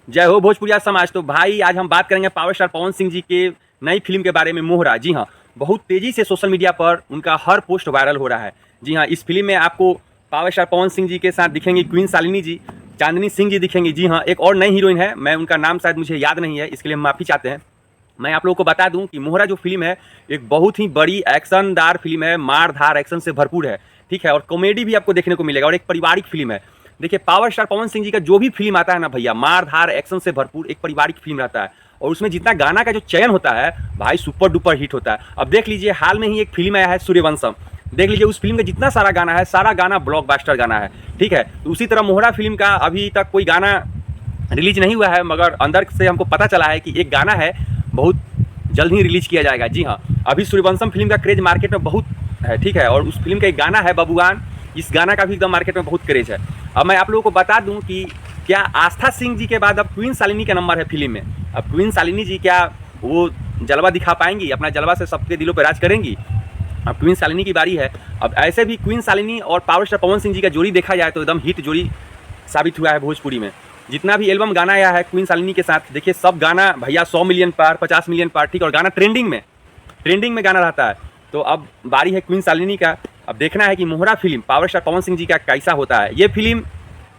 जय हो भोजपुरिया समाज। तो भाई आज हम बात करेंगे पावर स्टार पवन सिंह जी के नई फिल्म के बारे में, मोहरा। जी हाँ, बहुत तेजी से सोशल मीडिया पर उनका हर पोस्ट वायरल हो रहा है। जी हाँ, इस फिल्म में आपको पावर स्टार पवन सिंह जी के साथ दिखेंगी क्वीन शालिनी जी, चांदनी सिंह जी दिखेंगी। जी हाँ, एक और नई हीरोइन है, मैं उनका नाम शायद मुझे याद नहीं है, इसके लिए हम माफ़ी चाहते हैं। मैं आप लोगों को बता दूं कि मोहरा जो फिल्म है एक बहुत ही बड़ी एक्शनदार फिल्म है, मार धार एक्शन से भरपूर है, ठीक है। और कॉमेडी भी आपको देखने को मिलेगा और एक पारिवारिक फिल्म है। देखिए, पावर स्टार पवन सिंह जी का जो भी फिल्म आता है ना भैया, मार धार एक्शन से भरपूर एक पारिवारिक फिल्म रहता है। और उसमें जितना गाना का जो चयन होता है भाई, सुपर डुपर हिट होता है। अब देख लीजिए, हाल में ही एक फिल्म आया है सूर्यवंशम, देख लीजिए उस फिल्म का जितना सारा गाना है, सारा गाना ब्लॉकबस्टर गाना है, ठीक है। तो उसी तरह मोहरा फिल्म का अभी तक कोई गाना रिलीज नहीं हुआ है, मगर अंदर से हमको पता चला है कि एक गाना है, बहुत जल्द ही रिलीज किया जाएगा। जी हाँ, अभी सूर्यवंशम फिल्म का क्रेज मार्केट में बहुत है, ठीक है। और उस फिल्म का एक गाना है बबुआन, इस गाना का भी एकदम मार्केट में बहुत क्रेज है। अब मैं आप लोगों को बता दूं कि क्या आस्था सिंह जी के बाद अब क्वीन शालिनी का नंबर है फिल्म में। अब क्वीन शालिनी जी क्या वो जलवा दिखा पाएंगी, अपना जलवा से सबके दिलों पर राज करेंगी। अब क्वीन शालिनी की बारी है। अब ऐसे भी क्वीन शालिनी और पावर स्टार पवन सिंह जी का जोड़ी देखा जाए तो एकदम हिट जोड़ी साबित हुआ है भोजपुरी में। जितना भी एल्बम गाना आया है क्वीन शालिनी के साथ, देखिए सब गाना भैया 100 मिलियन पार, 50 मिलियन पार, ठीक। और गाना ट्रेंडिंग में गाना रहता है। तो अब बारी है क्वीन शालिनी का। अब देखना है कि मोहरा film power star Pawan Singh ji का कैसा होता है। ये फिल्म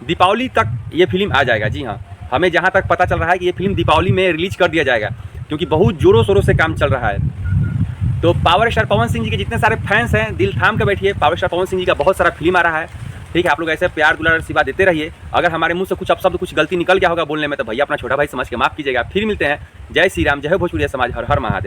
दीपावली तक ये फिल्म आ जाएगा। जी हाँ, हमें जहाँ तक पता चल रहा है कि ये फिल्म दीपावली में रिलीज कर दिया जाएगा, क्योंकि बहुत जोरों शोरों से काम चल रहा है। तो पावर स्टार पवन सिंह जी के जितने सारे फैंस हैं, दिल थाम के बैठिए, पावर स्टार पवन सिंह जी का बहुत सारा फिल्म आ रहा है, ठीक है। आप लोग ऐसे प्यार दुलार आशीर्वाद देते रहिए। अगर हमारे मुंह से कुछ अपशब्द, कुछ गलती निकल गया होगा बोलने में, तो भैया अपना छोटा भाई समझ के माफ़ कीजिएगा। फिर मिलते हैं। जय श्री राम, जय भोजपुरिया समाज, हर हर महादेव।